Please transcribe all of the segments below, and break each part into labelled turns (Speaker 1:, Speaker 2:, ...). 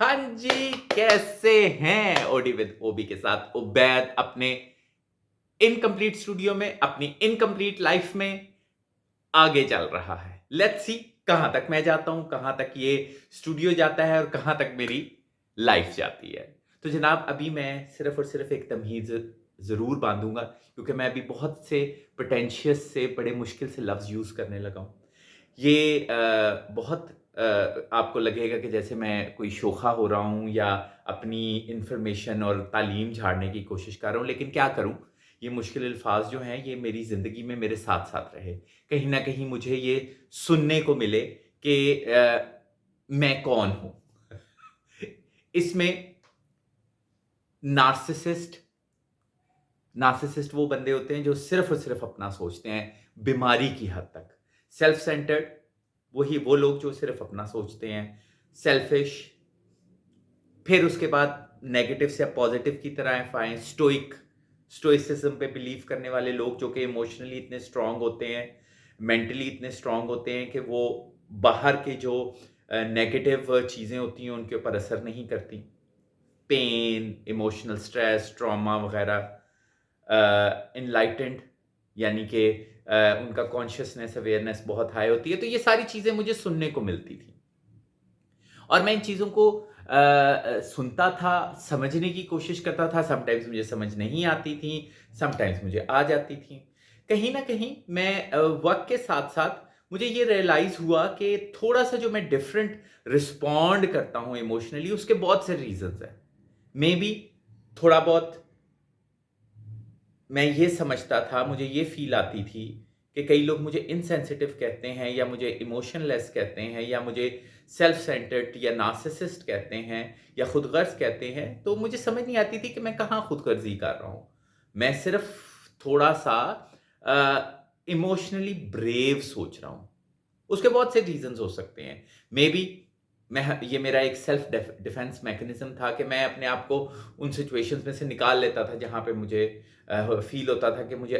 Speaker 1: हाँ जी, कैसे हैं? ओडी विद ओबी के साथ उबैद अपने इनकम्प्लीट स्टूडियो में, अपनी इनकम्प्लीट लाइफ में आगे चल रहा है। लेट्स सी कहाँ तक मैं जाता हूँ, कहाँ तक ये स्टूडियो जाता है और कहाँ तक मेरी लाइफ जाती है। तो जनाब अभी मैं सिर्फ़ और सिर्फ़ एक तमहीज़ ज़रूर बाँधूँगा क्योंकि मैं अभी बहुत से प्रिटेंशियस से बड़े मुश्किल से लफ्ज़ यूज़ करने लगा हूँ। ये बहुत आपको लगेगा कि जैसे मैं कोई शोख़ा हो रहा हूँ या अपनी इन्फॉर्मेशन और तालीम झाड़ने की कोशिश कर रहा हूँ, लेकिन क्या करूँ? ये मुश्किल अल्फ़ाज़ जो हैं, ये मेरी ज़िंदगी में मेरे साथ-साथ रहे। कहीं न कहीं मुझे ये सुनने को मिले कि मैं कौन हूँ? इसमें नार्सिसिस्ट नार्सिसिस्ट वो बंदे होते हैं जो सिर्फ़ और सिर्फ़ अपना सोचते हैं, बीमारी की हद तक। सेल्फ सेंटर्ड वो लोग जो सिर्फ़ अपना सोचते हैं। सेल्फ़िश, फिर उसके बाद नेगेटिव से आप पॉज़िटिव की तरफ आएँ, स्टोइसिज़्म पे बिलीव करने वाले लोग जो कि इमोशनली इतने स्ट्रॉन्ग होते हैं, मेंटली इतने स्ट्रॉन्ग होते हैं कि वो बाहर के जो नेगेटिव चीज़ें होती हैं, उनके ऊपर असर नहीं करती। पेन, इमोशनल स्ट्रेस, ट्रॉमा वगैरह। एनलाइटेंड यानी कि उनका कॉन्शियसनेस, अवेयरनेस बहुत हाई होती है। तो ये सारी चीज़ें मुझे सुनने को मिलती थी और मैं इन चीज़ों को सुनता था, समझने की कोशिश करता था। समटाइम्स मुझे समझ नहीं आती थी, समटाइम्स मुझे आ जाती थी। कहीं न कहीं मैं वक़्त के साथ-साथ मुझे ये रियलाइज़ हुआ कि थोड़ा-सा जो मैं डिफरेंट रिस्पॉन्ड करता हूँ इमोशनली, उसके बहुत से रीज़न्स हैं। मेबी थोड़ा बहुत मैं ये समझता था, मुझे ये फ़ील आती थी कि कई लोग मुझे इनसेंसिटिव कहते हैं या मुझे इमोशनलेस कहते हैं या मुझे सेल्फ सेंटर्ड या नार्सिसिस्ट कहते हैं या खुदगर्ज़ कहते हैं, तो मुझे समझ नहीं आती थी कि मैं कहाँ खुदगर्ज़ी कर रहा हूँ। मैं सिर्फ़ थोड़ा-सा इमोशनली ब्रेव सोच रहा हूँ। उसके बहुत से रीज़न्स हो सकते हैं। मेबी ये मेरा एक सेल्फ डिफेंस मैकेनिज़्म था कि मैं अपने आप को उन सिचुएशंस में से निकाल लेता था जहाँ पे मुझे फ़ील होता था कि मुझे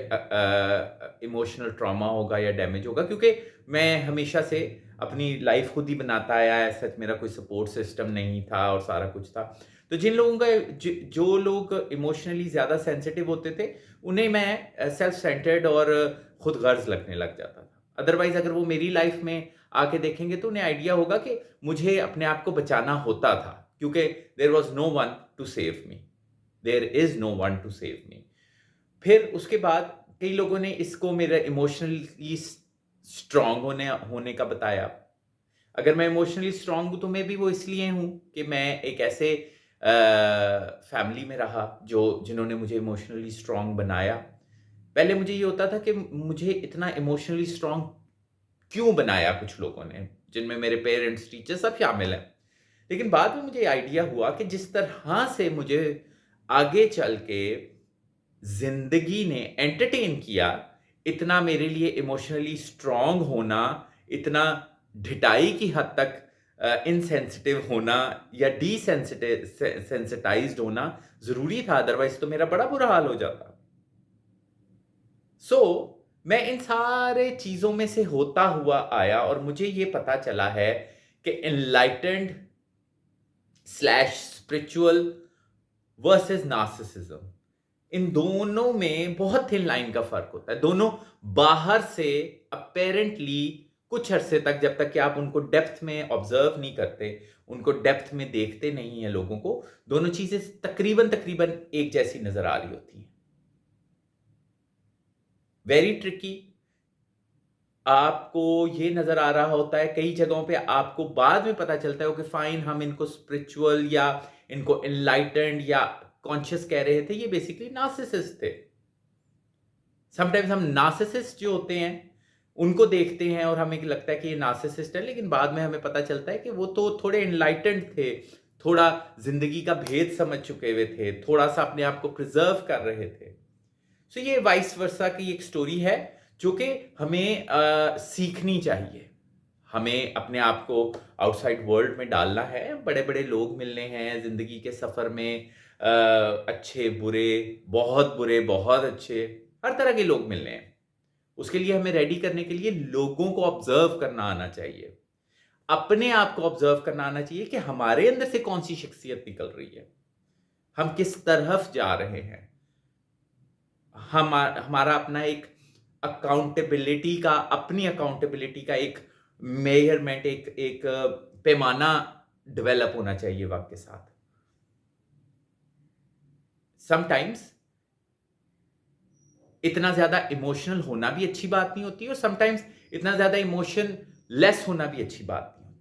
Speaker 1: इमोशनल ट्रॉमा होगा या डैमेज होगा, क्योंकि मैं हमेशा से अपनी लाइफ़ खुद ही बनाता आया, एज़ सच मेरा कोई सपोर्ट सिस्टम नहीं था और सारा कुछ था। तो जिन लोगों का जो लोग इमोशनली ज़्यादा सेंसिटिव होते थे, उन्हें मैं सेल्फ सेंटर्ड और खुदगर्ज़ लगने लग जाता था। अदरवाइज़ अगर वो मेरी लाइफ़ में आके देखेंगे तो उन्हें आइडिया होगा कि मुझे अपने आप को बचाना होता था, क्योंकि there was no one to save me. There is no one to save me. फिर उसके बाद कई लोगों ने इसको मेरा इमोशनली स्ट्रॉन्ग होने होने का बताया। अगर मैं इमोशनली स्ट्रॉन्ग हूँ तो मैं भी वो इसलिए हूँ कि मैं एक ऐसे फैमिली में रहा जो जिन्होंने मुझे इमोशनली स्ट्रॉन्ग बनाया। पहले मुझे ये होता था कि मुझे इतना इमोशनली स्ट्रॉन्ग क्यों बनाया कुछ लोगों ने, जिनमें मेरे पेरेंट्स, टीचर सब शामिल हैं। लेकिन बाद में मुझे आइडिया हुआ कि जिस तरह से मुझे आगे चल के ज़िंदगी ने एंटरटेन किया, इतना मेरे लिए इमोशनली स्ट्रॉन्ग होना, इतना ढिठाई की हद तक इनसेंसिटिव होना या सेंसिटाइज़्ड होना ज़रूरी था, अदरवाइज़ तो मेरा बड़ा बुरा हाल हो जाता। सो मैं इन सारे चीज़ों में से होता हुआ आया और मुझे ये पता चला है कि enlightened slash spiritual versus narcissism, इन दोनों में बहुत थिन लाइन का फ़र्क होता है। दोनों बाहर से अपैरेंटली कुछ अरसे तक, जब तक कि आप उनको डेप्थ में ऑब्ज़र्व नहीं करते, उनको डेप्थ में देखते नहीं हैं लोगों को, दोनों चीज़ें तकरीबन-तकरीबन एक जैसी नज़र आ रही होती हैं। Very tricky. आपको ये नज़र आ रहा होता है कई जगहों पे, आपको बाद में पता चलता है ओके फाइन, हम इनको स्पिरिचुअल या इनको एनलाइटेंड या कॉन्शियस कह रहे थे, ये बेसिकली नार्सिसिस्ट थे। समटाइम्स हम नार्सिसिस्ट जो होते हैं, उनको देखते हैं और हमें लगता है कि ये नार्सिसिस्ट है, लेकिन बाद में हमें पता चलता है कि वो तो थोड़े एनलाइटेंड थे, थोड़ा ज़िंदगी का भेद समझ चुके हुए थे, थोड़ा-सा अपने आप को प्रिज़र्व कर रहे थे। सो ये वाइस वर्सा की एक स्टोरी है जो कि हमें सीखनी चाहिए। हमें अपने आप को आउटसाइड वर्ल्ड में डालना है, बड़े-बड़े लोग मिलने हैं ज़िंदगी के सफ़र में, अच्छे, बुरे, बहुत अच्छे, हर तरह के लोग मिलने हैं। उसके लिए हमें रेडी करने के लिए लोगों को ऑब्ज़र्व करना आना चाहिए। अपने आप को ऑब्जर्व करना आना चाहिए कि हमारे अंदर से कौन सी शख्सियत निकल रही है, हम किस तरफ जा रहे हैं। हमारा अपना एक अपनी अकाउंटेबिलिटी का एक मेजरमेंट, एक पैमाना डेवलप होना चाहिए वक्त के साथ। समटाइम्स इतना ज्यादा इमोशनल होना भी अच्छी बात नहीं होती, और समटाइम्स इतना ज्यादा इमोशन लेस होना भी अच्छी बात नहीं होती।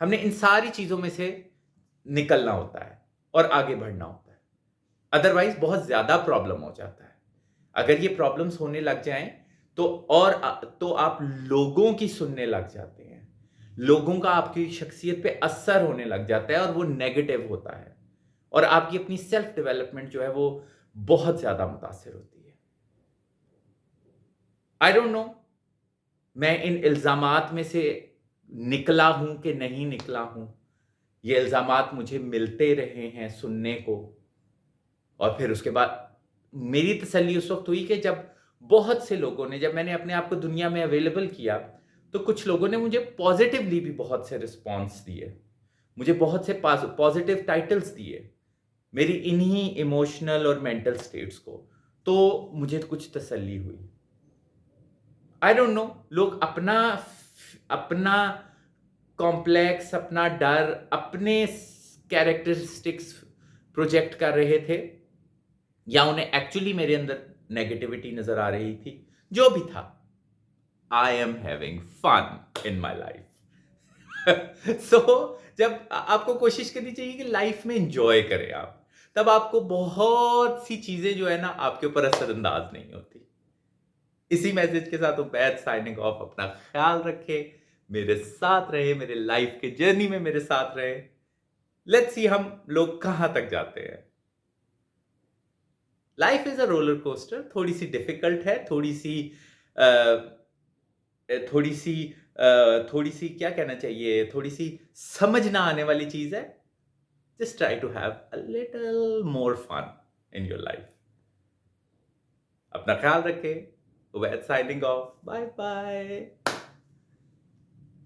Speaker 1: हमने इन सारी चीजों में से निकलना होता है और आगे बढ़ना होता है, अदरवाइज बहुत ज्यादा प्रॉब्लम हो जाता है। अगर ये प्रॉब्लम्स होने लग जाएं तो आप लोगों की सुनने लग जाते हैं, लोगों का आपकी शख्सियत पे असर होने लग जाता है और वो नेगेटिव होता है, और आपकी अपनी सेल्फ डेवलपमेंट जो है वो बहुत ज्यादा मुतासिर होती है। आई डोंट नो मैं इन इल्जामात में से निकला हूं कि नहीं निकला हूं। ये इल्जामात मुझे मिलते रहे हैं सुनने को, और फिर उसके बाद मेरी तसल्ली उस वक्त हुई कि जब बहुत से लोगों ने, जब मैंने अपने आप को दुनिया में अवेलेबल किया, तो कुछ लोगों ने मुझे पॉजिटिवली भी बहुत से रिस्पॉन्स दिए, मुझे बहुत से पॉजिटिव टाइटल्स दिए मेरी इन्हीं इमोशनल और मेंटल स्टेट्स को, तो मुझे कुछ तसल्ली हुई। आई डोंट नो लोग अपना अपना कॉम्प्लेक्स, अपना डर, अपने कैरेक्टरिस्टिक्स प्रोजेक्ट कर रहे थे, या उन्हें एक्चुअली मेरे अंदर नेगेटिविटी नजर आ रही थी। जो भी था, I am having fun in my life. So जब आपको कोशिश करनी चाहिए कि लाइफ में इंजॉय करें आप, तब आपको बहुत सी चीजें जो है ना आपके ऊपर असरअंदाज नहीं होती। इसी मैसेज के साथ उबैद साइनिंग ऑफ। अपना ख्याल रखे, मेरे साथ रहे, मेरे लाइफ के जर्नी में मेरे साथ रहे। लेट्स सी हम लोग कहां तक जाते हैं। Life is a roller coaster, थोड़ी सी डिफिकल्ट है, थोड़ी सी क्या कहना चाहिए, थोड़ी सी समझ ना आने वाली चीज है। Just try to have a little more fun in your life. अपना ख्याल रखें। Ubaid signing off. Bye bye.